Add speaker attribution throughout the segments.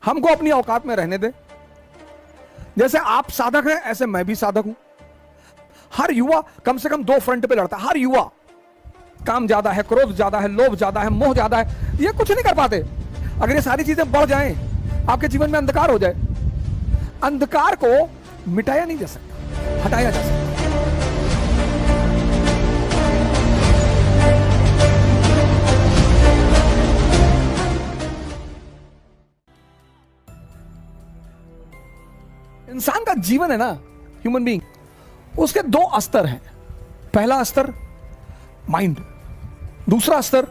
Speaker 1: हमको अपनी औकात में रहने दे। जैसे आप साधक हैं ऐसे मैं भी साधक हूं। हर युवा कम से कम दो फ्रंट पे लड़ता है। हर युवा, काम ज्यादा है, क्रोध ज्यादा है, लोभ ज्यादा है, मोह ज्यादा है, ये कुछ नहीं कर पाते। अगर ये सारी चीजें बढ़ जाएं, आपके जीवन में अंधकार हो जाए। अंधकार को मिटाया नहीं जा सकता, हटाया जा सकता। इंसान का जीवन है ना, ह्यूमन बीइंग, उसके दो स्तर हैं। पहला स्तर माइंड, दूसरा स्तर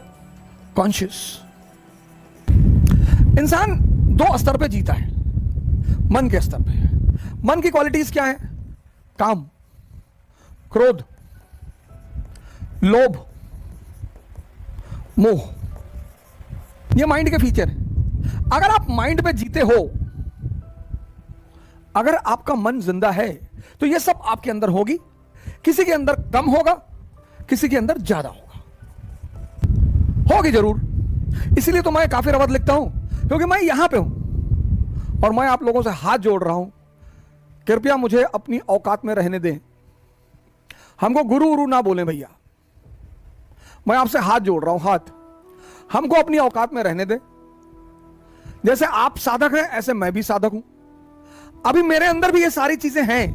Speaker 1: कॉन्शियस। इंसान दो स्तर पे जीता है। मन के स्तर पे, मन की क्वालिटीज क्या है? काम, क्रोध, लोभ, मोह, ये माइंड के फीचर हैं। अगर आप माइंड पे जीते हो, अगर आपका मन जिंदा है, तो ये सब आपके अंदर होगी। किसी के अंदर कम होगा, किसी के अंदर ज्यादा होगा, होगी जरूर। इसीलिए तो मैं काफी रवत लिखता हूं, क्योंकि मैं यहां पे हूं और मैं आप लोगों से हाथ जोड़ रहा हूं। कृपया मुझे अपनी औकात में रहने दें। हमको गुरु गुरु ना बोलें भैया, मैं आपसे हाथ जोड़ रहा हूं, हाथ। हमको अपनी औकात में रहने दें। जैसे आप साधक हैं ऐसे मैं भी साधक हूं। अभी मेरे अंदर भी ये सारी चीजें हैं।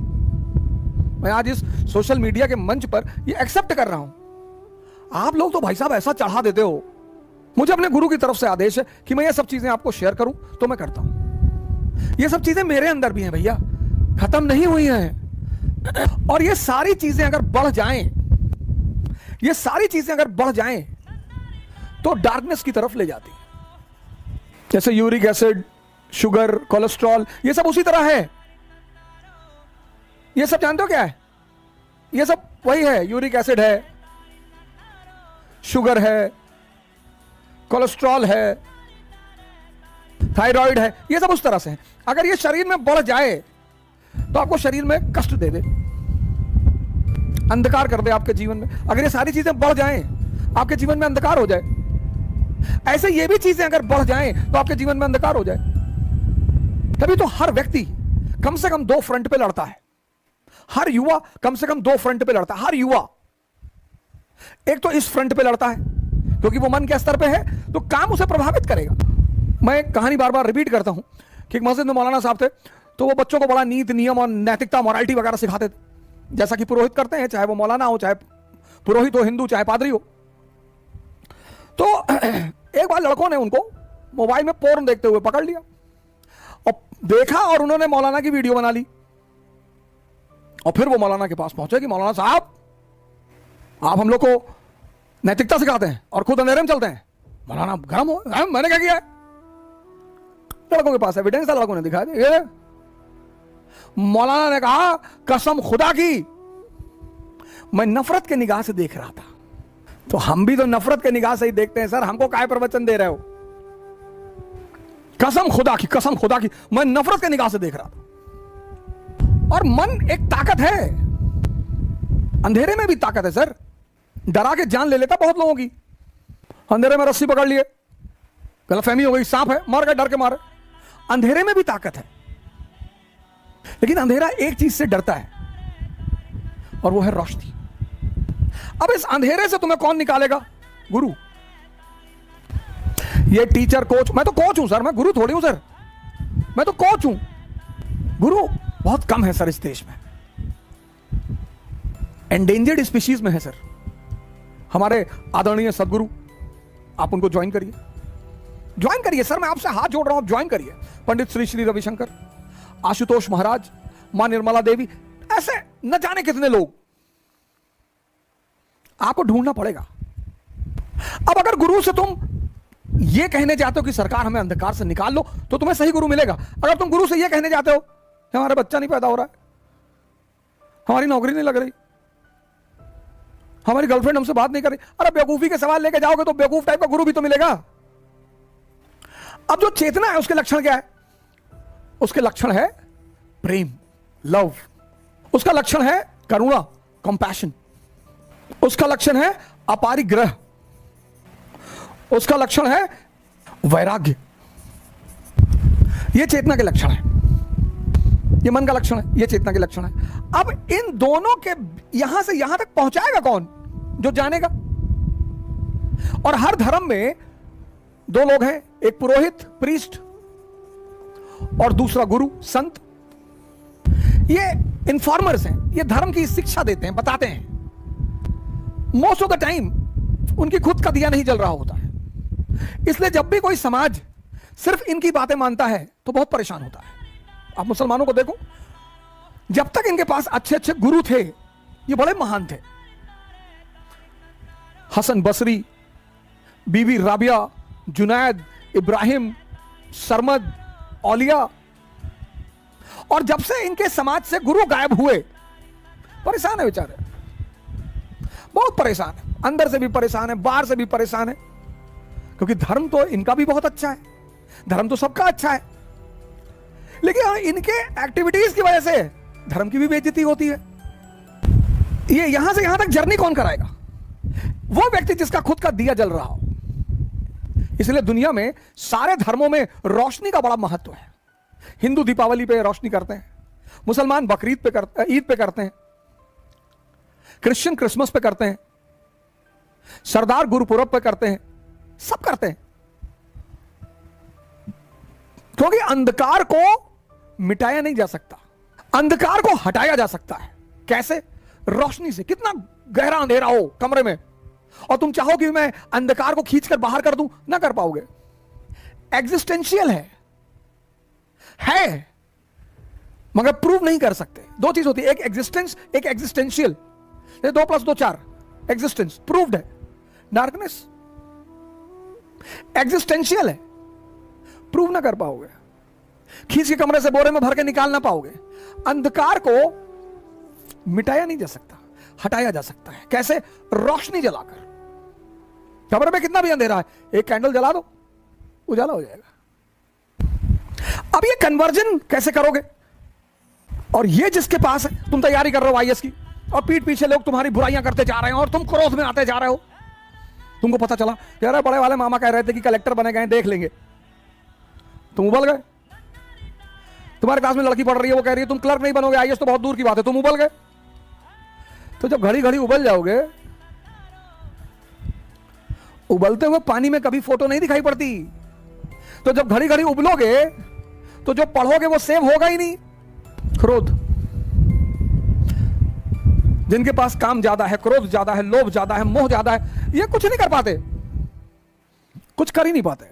Speaker 1: मैं आज इस सोशल मीडिया के मंच पर ये एक्सेप्ट कर रहा हूं। आप लोग तो भाई साहब ऐसा चढ़ा देते हो। मुझे अपने गुरु की तरफ से आदेश है कि मैं ये सब चीजें आपको शेयर करूं, तो मैं करता हूं। ये सब चीजें मेरे अंदर भी हैं भैया, खत्म नहीं हुई हैं। और ये सारी चीजें अगर बढ़ जाएं, ये सारी चीजें अगर बढ़ जाएं, तो डार्कनेस की तरफ ले जाती है। जैसे यूरिक एसिड, शुगर, कोलेस्ट्रॉल, ये सब उसी तरह है। ये सब जानते हो क्या है? ये सब वही है। यूरिक एसिड है, शुगर है, कोलेस्ट्रॉल है, थायराइड है, ये सब उस तरह से है। अगर ये शरीर में बढ़ जाए तो आपको शरीर में कष्ट दे दे, अंधकार कर दे आपके जीवन में। अगर ये सारी चीजें बढ़ जाएं, आपके जीवन में अंधकार हो जाए। ऐसे ये भी चीजें अगर बढ़ जाएं तो आपके जीवन में अंधकार हो जाए। तभी तो हर व्यक्ति कम से कम दो फ्रंट पे लड़ता है। हर युवा कम से कम दो फ्रंट पे लड़ता है। हर युवा एक तो इस फ्रंट पे लड़ता है, क्योंकि वो मन के स्तर पे है, तो काम उसे प्रभावित करेगा। मैं कहानी बार बार रिपीट करता हूं कि एक मस्जिद में मौलाना साहब थे, तो वो बच्चों को बड़ा नीति, नियम और नैतिकता, मोरालिटी वगैरह सिखाते थे, जैसा कि पुरोहित करते हैं, चाहे वो मौलाना हो, चाहे पुरोहित हो, हिंदू, चाहे पादरी हो। तो एक बार लड़कों ने उनको मोबाइल में पोर्न देखते हुए पकड़ लिया और देखा, और उन्होंने मौलाना की वीडियो बना ली। और फिर वो मौलाना के पास पहुंचे कि मौलाना साहब, आप हम लोग को नैतिकता सिखाते हैं और खुद अंधेरे में चलते हैं। मौलाना गरम हो, मैंने क्या किया है? लड़कों के पास एविडेंस था, लड़कों ने दिखा दिया। मौलाना ने कहा, कसम खुदा की मैं नफरत के निगाह से देख रहा था। तो हम भी तो नफरत के निगाह से ही देखते हैं सर, हमको काय प्रवचन दे रहे हो? कसम खुदा की, कसम खुदा की, मैं नफरत के निगाह से देख रहा था। और मन एक ताकत है, अंधेरे में भी ताकत है सर। डरा के जान ले लेता बहुत लोगों की। अंधेरे में रस्सी पकड़ लिए, गलतफहमी हो गई, सांप है, मार गए, डर के मारे। अंधेरे में भी ताकत है, लेकिन अंधेरा एक चीज से डरता है, और वो है रोशनी। अब इस अंधेरे से तुम्हें कौन निकालेगा? गुरु। ये टीचर, कोच, मैं तो कोच हूं सर, मैं गुरु थोड़ी हूं सर, मैं तो कोच हूं। गुरु बहुत कम है सर इस देश में, एंडेंजर्ड स्पीशीज में है सर। हमारे आदरणीय सदगुरु, आप उनको ज्वाइन करिए, ज्वाइन करिए सर, मैं आपसे हाथ जोड़ रहा हूं, ज्वाइन करिए। पंडित श्री श्री रविशंकर, आशुतोष महाराज, मां निर्मला देवी, ऐसे न जाने कितने लोग, आपको ढूंढना पड़ेगा। अब अगर गुरु से तुम ये कहने जाते हो कि सरकार हमें अंधकार से निकाल लो, तो तुम्हें सही गुरु मिलेगा। अगर तुम गुरु से ये कहने जाते हो हमारा बच्चा नहीं पैदा हो रहा है, हमारी नौकरी नहीं लग रही, हमारी गर्लफ्रेंड हमसे बात नहीं कर रही, अरे बेवकूफी के सवाल लेके जाओगे तो बेवकूफ टाइप का गुरु भी तो मिलेगा। अब जो चेतना है उसके लक्षण क्या है? उसके लक्षण है प्रेम, लव। उसका लक्षण है करुणा, कंपैशन। उसका लक्षण है अपारिग्रह। उसका लक्षण है वैराग्य। ये चेतना के लक्षण है, ये मन का लक्षण है, ये चेतना के लक्षण है। अब इन दोनों के यहां से यहां तक पहुंचाएगा कौन? जो जानेगा। और हर धर्म में दो लोग हैं, एक पुरोहित प्रीस्ट और दूसरा गुरु संत। ये इन्फॉर्मर्स हैं, ये धर्म की शिक्षा देते हैं, बताते हैं। मोस्ट ऑफ द टाइम उनकी खुद का दिया नहीं जल रहा होता है, इसलिए जब भी कोई समाज सिर्फ इनकी बातें मानता है तो बहुत परेशान होता है। आप मुसलमानों को देखो, जब तक इनके पास अच्छे अच्छे गुरु थे, ये बड़े महान थे, हसन बसरी, बीबी राबिया, जुनैद, इब्राहिम, सरमद, औलिया। और जब से इनके समाज से गुरु गायब हुए, परेशान है बेचारे, बहुत परेशान है, अंदर से भी परेशान है, बाहर से भी परेशान है। क्योंकि धर्म तो इनका भी बहुत अच्छा है, धर्म तो सबका अच्छा है, लेकिन इनके एक्टिविटीज की वजह से धर्म की भी बेइज्जती होती है। ये यहां से यहां तक जर्नी कौन कराएगा? वो व्यक्ति जिसका खुद का दिया जल रहा हो। इसलिए दुनिया में सारे धर्मों में रोशनी का बड़ा महत्व है। हिंदू दीपावली पे रोशनी करते हैं, मुसलमान बकरीद पे करते, ईद पे करते हैं, क्रिश्चियन क्रिसमस पे करते हैं, सरदार गुरुपुरब पे करते हैं, सब करते हैं। क्योंकि अंधकार को मिटाया नहीं जा सकता, अंधकार को हटाया जा सकता है। कैसे? रोशनी से। कितना गहरा अंधेरा हो कमरे में और तुम चाहो कि मैं अंधकार को खींचकर बाहर कर दूं, ना कर पाओगे। एग्जिस्टेंशियल है मगर प्रूव नहीं कर सकते। दो चीज होती है, एक एग्जिस्टेंस, एक एग्जिस्टेंशियल। 2 + 2 4, एग्जिस्टेंस प्रूव्ड है, डार्कनेस एग्जिस्टेंशियल है, प्रूव ना कर पाओगे, खींच के कमरे से बोरे में भर के निकाल ना पाओगे। अंधकार को मिटाया नहीं जा सकता, हटाया जा सकता है। कैसे? रोशनी जलाकर। कमरे में कितना भी अंधेरा है, एक कैंडल जला दो, उजाला हो जाएगा। अब ये कन्वर्जन कैसे करोगे? और ये जिसके पास है, तुम तैयारी कर रहे हो आईएएस की, और पीठ पीछे लोग तुम्हारी बुराइयां करते जा रहे हैं और तुम क्रोध में आते जा रहे हो। तुमको पता चला यार बड़े वाले मामा कह रहे थे कि कलेक्टर बने गए, देख लेंगे, तुम उबल गए। तुम्हारे क्लास में लड़की पढ़ रही है, वो कह रही है तुम क्लर्क नहीं बनोगे, आईएएस तो बहुत दूर की बात है, तुम उबल गए। तो जब घड़ी घड़ी उबल जाओगे, उबलते हुए पानी में कभी फोटो नहीं दिखाई पड़ती। तो जब घड़ी घड़ी उबलोगे तो जो पढ़ोगे वो सेव होगा ही नहीं। क्रोध, जिनके पास काम ज्यादा है, क्रोध ज्यादा है, लोभ ज्यादा है, मोह ज्यादा है, ये कुछ नहीं कर पाते, कुछ कर ही नहीं पाते।